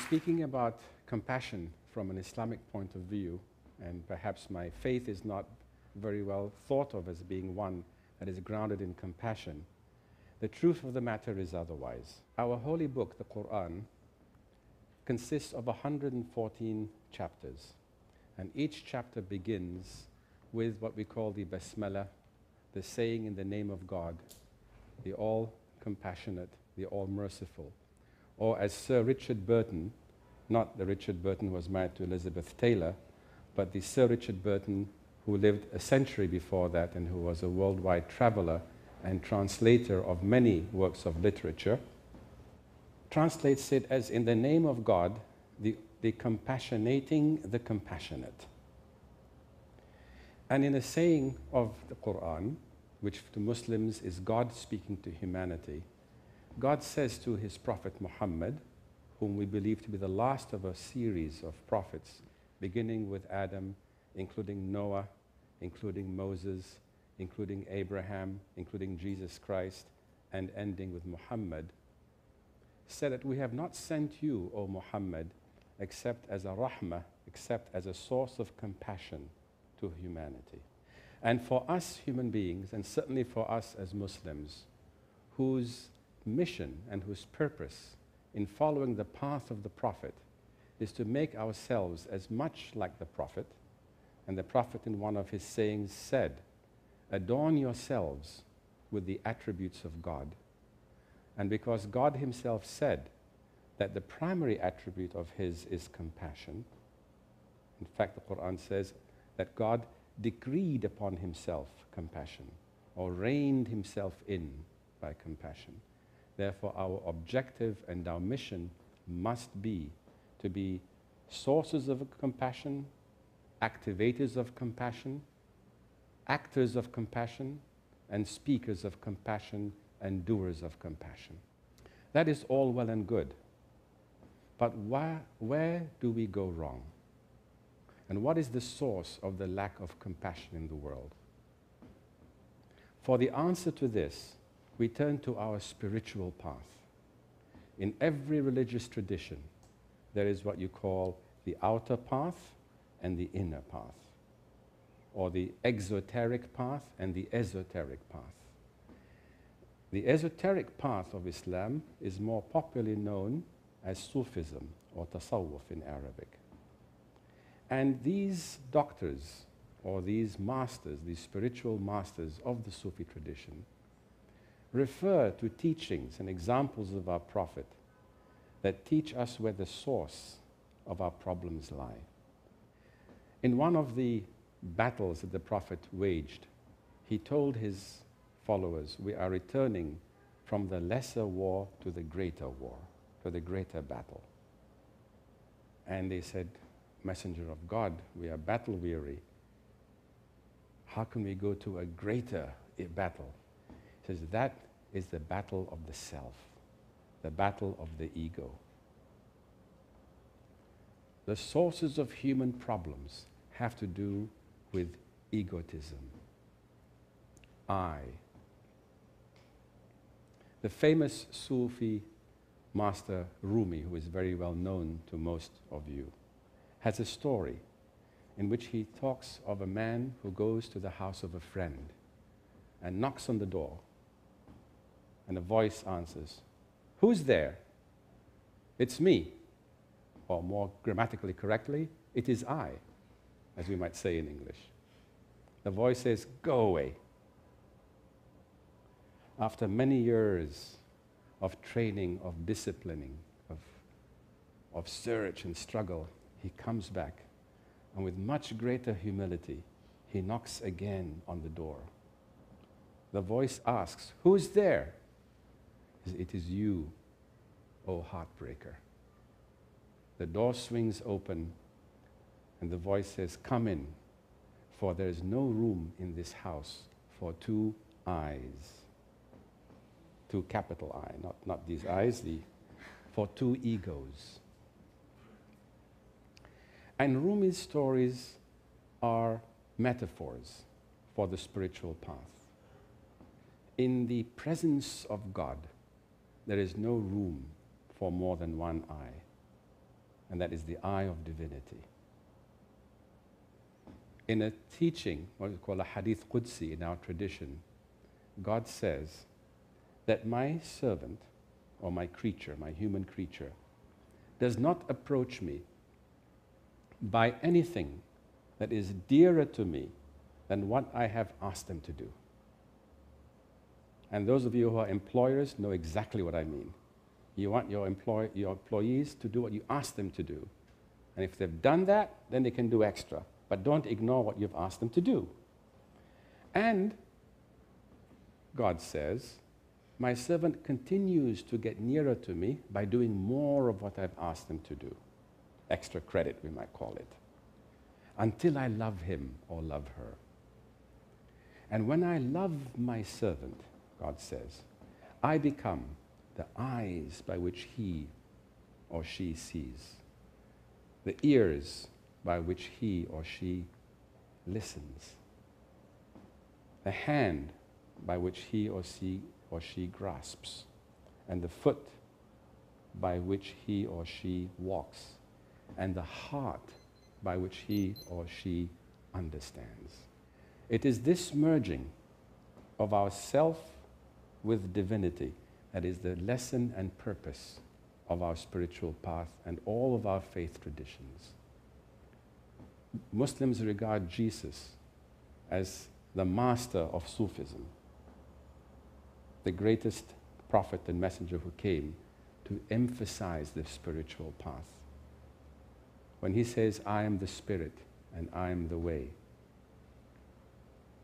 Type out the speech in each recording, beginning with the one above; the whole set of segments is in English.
speaking about compassion from an Islamic point of view, and perhaps my faith is not very well thought of as being one that is grounded in compassion, the truth of the matter is otherwise. Our holy book, the Quran, consists of 114 chapters, and each chapter begins with what we call the Basmala, the saying in the name of God, the all-compassionate, the all-merciful. Or as Sir Richard Burton, not the Richard Burton who was married to Elizabeth Taylor, but the Sir Richard Burton who lived a century before that and who was a worldwide traveler and translator of many works of literature, translates it as in the name of God, the compassionating the compassionate. And in a saying of the Quran, which to Muslims is God speaking to humanity, God says to his prophet Muhammad, whom we believe to be the last of a series of prophets, beginning with Adam, including Noah, including Moses, including Abraham, including Jesus Christ, and ending with Muhammad, said that we have not sent you, O Muhammad, except as a rahmah, except as a source of compassion to humanity. And for us human beings, and certainly for us as Muslims, whose mission and whose purpose in following the path of the Prophet is to make ourselves as much like the Prophet. And the Prophet in one of his sayings said, adorn yourselves with the attributes of God. And because God himself said that the primary attribute of his is compassion, in fact the Quran says that God decreed upon himself compassion, or reined himself in by compassion. Therefore, our objective and our mission must be to be sources of compassion, activators of compassion, actors of compassion, and speakers of compassion and doers of compassion. That is all well and good. But where do we go wrong? And what is the source of the lack of compassion in the world? For the answer to this, we turn to our spiritual path. In every religious tradition, there is what you call the outer path and the inner path, or the exoteric path and the esoteric path. The esoteric path of Islam is more popularly known as Sufism or Tasawwuf in Arabic. And these doctors, or these masters, these spiritual masters of the Sufi tradition, refer to teachings and examples of our Prophet that teach us where the source of our problems lie. In one of the battles that the Prophet waged, he told his followers, we are returning from the lesser war to the greater war, to the greater battle. And they said, Messenger of God, we are battle weary. How can we go to a greater battle? He says, that is the battle of the self, the battle of the ego. The sources of human problems have to do with egotism. I. The famous Sufi master Rumi, who is very well known to most of you, has a story in which he talks of a man who goes to the house of a friend and knocks on the door, and a voice answers, who's there? It's me. Or more grammatically correctly, it is I, as we might say in English. The voice says, go away. After many years of training, of disciplining, of search and struggle, he comes back, and with much greater humility, he knocks again on the door. The voice asks, who's there? It is you, O heartbreaker. The door swings open, and the voice says, come in, for there is no room in this house for two eyes. Two capital I, not these eyes, for two egos. And Rumi's stories are metaphors for the spiritual path. In the presence of God, there is no room for more than one I. and that is the eye of divinity. In a teaching, what we call a hadith Qudsi in our tradition, God says that my servant, or my creature, my human creature, does not approach me by anything that is dearer to me than what I have asked them to do. And those of you who are employers know exactly what I mean. You want your employees to do what you ask them to do. And if they've done that, then they can do extra. But don't ignore what you've asked them to do. And God says, my servant continues to get nearer to me by doing more of what I've asked them to do. Extra credit, we might call it. Until I love him or love her. And when I love my servant, God says, I become the eyes by which he or she sees, the ears by which he or she listens, the hand by which he or she grasps, and the foot by which he or she walks, and the heart by which he or she understands. It is this merging of our self with divinity that is the lesson and purpose of our spiritual path and all of our faith traditions. Muslims regard Jesus as the master of Sufism, the greatest prophet and messenger who came to emphasize the spiritual path. When he says, I am the Spirit and I am the way.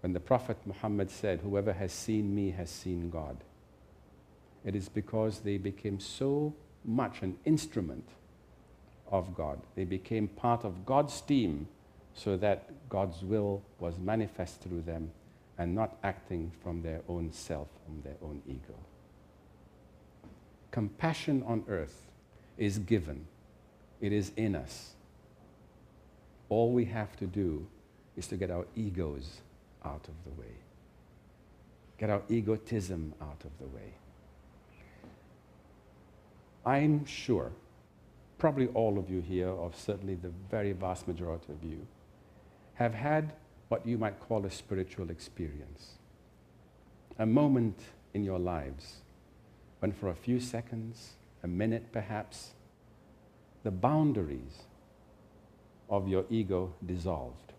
When the Prophet Muhammad said, whoever has seen me has seen God, it is because they became so much an instrument of God. They became part of God's team so that God's will was manifest through them and not acting from their own self, from their own ego. Compassion on earth is given. It is in us. All we have to do is to get our egos out of the way. Get our egotism out of the way. I'm sure, probably all of you here, or certainly the very vast majority of you, have had what you might call a spiritual experience. A moment in your lives when for a few seconds, a minute perhaps, the boundaries of your ego dissolved.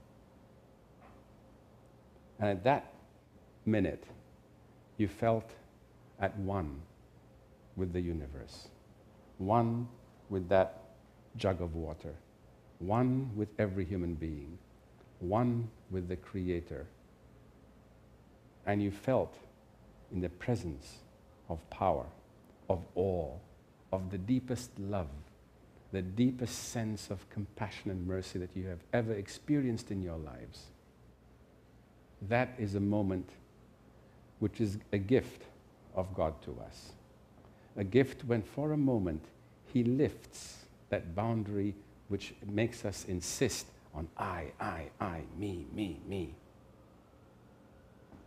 And at that minute, you felt at one with the universe, one with that jug of water, one with every human being, one with the Creator. And you felt in the presence of power, of awe, of the deepest love, the deepest sense of compassion and mercy that you have ever experienced in your lives. That is a moment which is a gift of God to us. A gift when for a moment He lifts that boundary which makes us insist on I, me.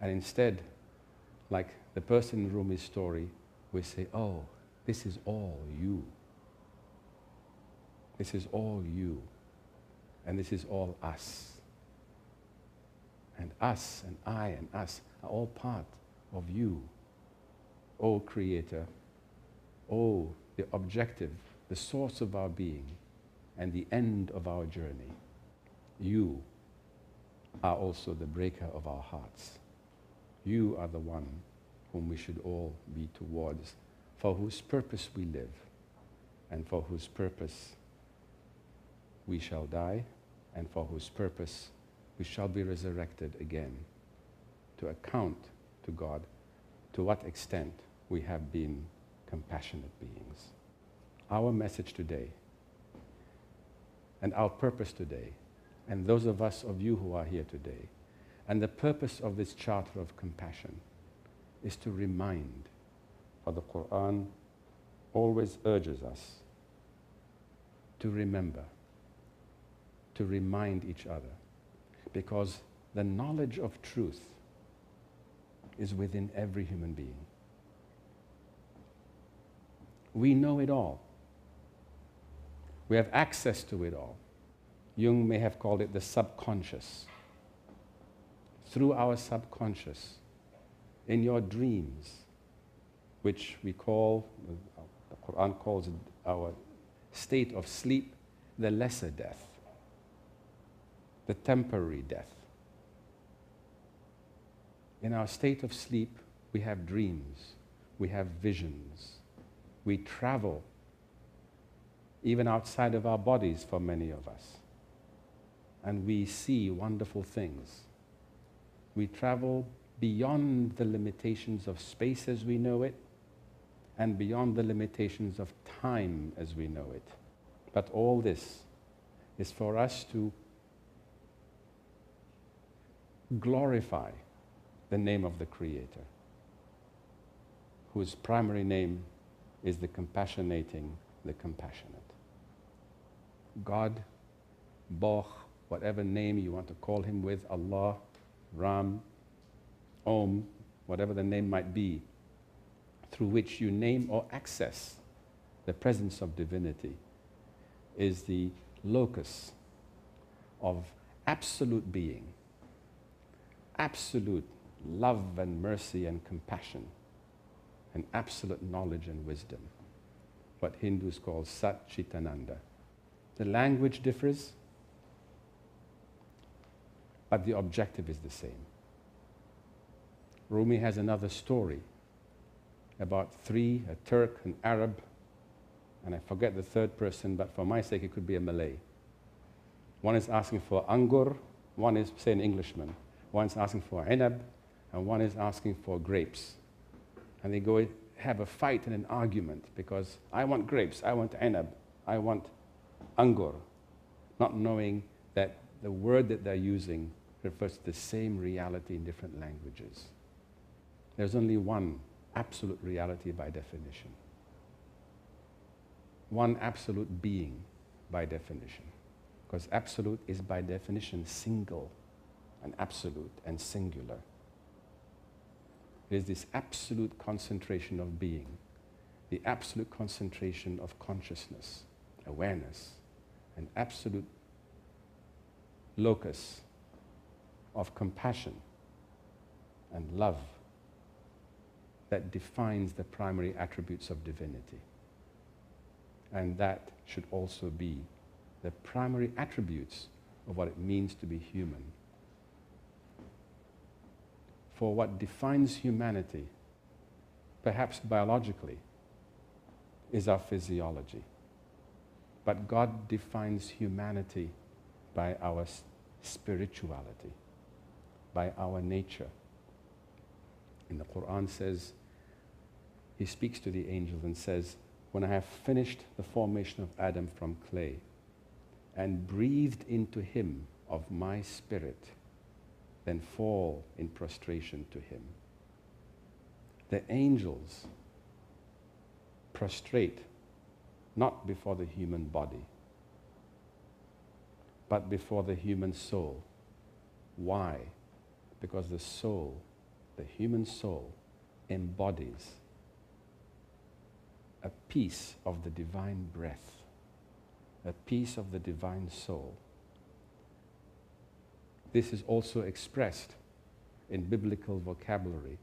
And instead, like the person in Rumi's story, we say, oh, this is all you. This is all you. And this is all us. And us and I and us are all part of you. O Creator, O the objective, the source of our being, and the end of our journey. You are also the breaker of our hearts. You are the one whom we should all be towards, for whose purpose we live, and for whose purpose we shall die, and for whose purpose we shall be resurrected again, to account to God to what extent we have been compassionate beings. Our message today, and our purpose today, and those of us of you who are here today, and the purpose of this charter of compassion is to remind, for the Quran always urges us to remember, to remind each other, because the knowledge of truth is within every human being. We know it all. We have access to it all. Jung may have called it the subconscious. Through our subconscious, in your dreams, which we call, the Quran calls our state of sleep, the lesser death, the temporary death. In our state of sleep, we have dreams, we have visions, we travel, even outside of our bodies for many of us, and we see wonderful things. We travel beyond the limitations of space as we know it, and beyond the limitations of time as we know it. But all this is for us to glorify the name of the Creator, whose primary name is the compassionating, the compassionate. God, Boh, whatever name you want to call Him with, Allah, Ram, Om, whatever the name might be, through which you name or access the presence of divinity, is the locus of absolute being, absolute love and mercy and compassion, and absolute knowledge and wisdom, what Hindus call Sat Chitananda. The language differs, but the objective is the same. Rumi has another story about three, a Turk, an Arab, and I forget the third person, but for my sake it could be a Malay. One is asking for angur, one is, say, an Englishman. One is asking for inab, and one is asking for grapes. And they go have a fight and an argument because I want grapes, I want inab, I want angur, not knowing that the word that they're using refers to the same reality in different languages. There's only one absolute reality by definition. One absolute being by definition. Because absolute is by definition single and absolute and singular. It is this absolute concentration of being, the absolute concentration of consciousness, awareness, an absolute locus of compassion and love that defines the primary attributes of divinity. And that should also be the primary attributes of what it means to be human. For what defines humanity, perhaps biologically, is our physiology. But God defines humanity by our spirituality, by our nature. And the Quran says, He speaks to the angels and says, when I have finished the formation of Adam from clay and breathed into him of my spirit, then fall in prostration to him. The angels prostrate not before the human body, but before the human soul. Why? Because the soul, the human soul, embodies a piece of the divine breath, a piece of the divine soul. This is also expressed in biblical vocabulary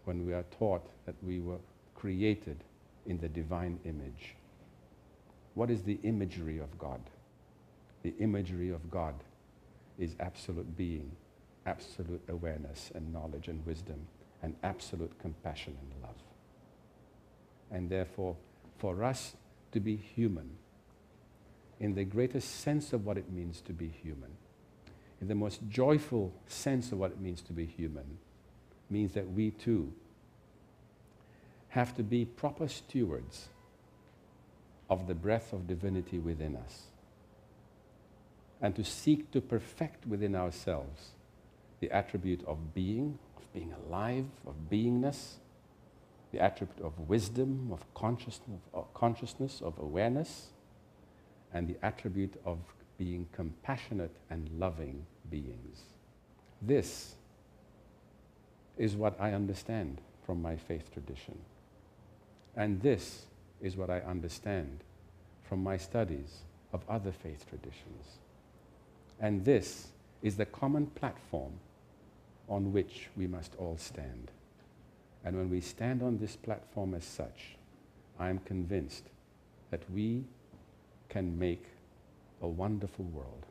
when we are taught that we were created in the divine image. What is the imagery of God? The imagery of God is absolute being, absolute awareness and knowledge and wisdom, and absolute compassion and love. And therefore, for us to be human, in the greatest sense of what it means to be human, in the most joyful sense of what it means to be human, means that we too have to be proper stewards of the breath of divinity within us, and to seek to perfect within ourselves the attribute of being alive, of beingness, the attribute of wisdom, of consciousness, of awareness, and the attribute of being compassionate and loving beings. This is what I understand from my faith tradition. And this is what I understand from my studies of other faith traditions. And this is the common platform on which we must all stand. And when we stand on this platform as such, I am convinced that we can make a wonderful world.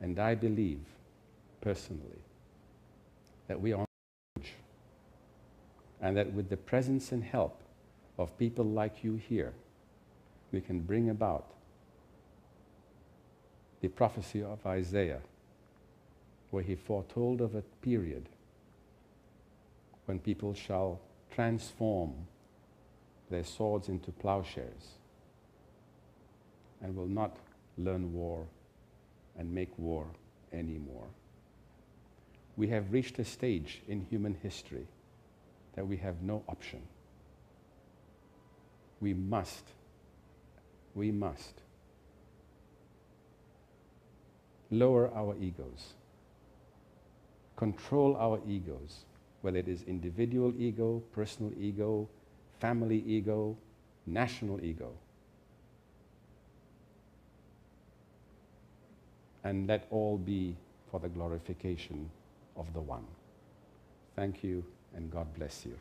And I believe, personally, that we are on the edge, and that with the presence and help of people like you here, we can bring about the prophecy of Isaiah, where he foretold of a period when people shall transform their swords into plowshares and will not learn war and make war anymore. We have reached a stage in human history that we have no option. We must lower our egos, control our egos, whether it is individual ego, personal ego, family ego, national ego, and let all be for the glorification of the One. Thank you, and God bless you.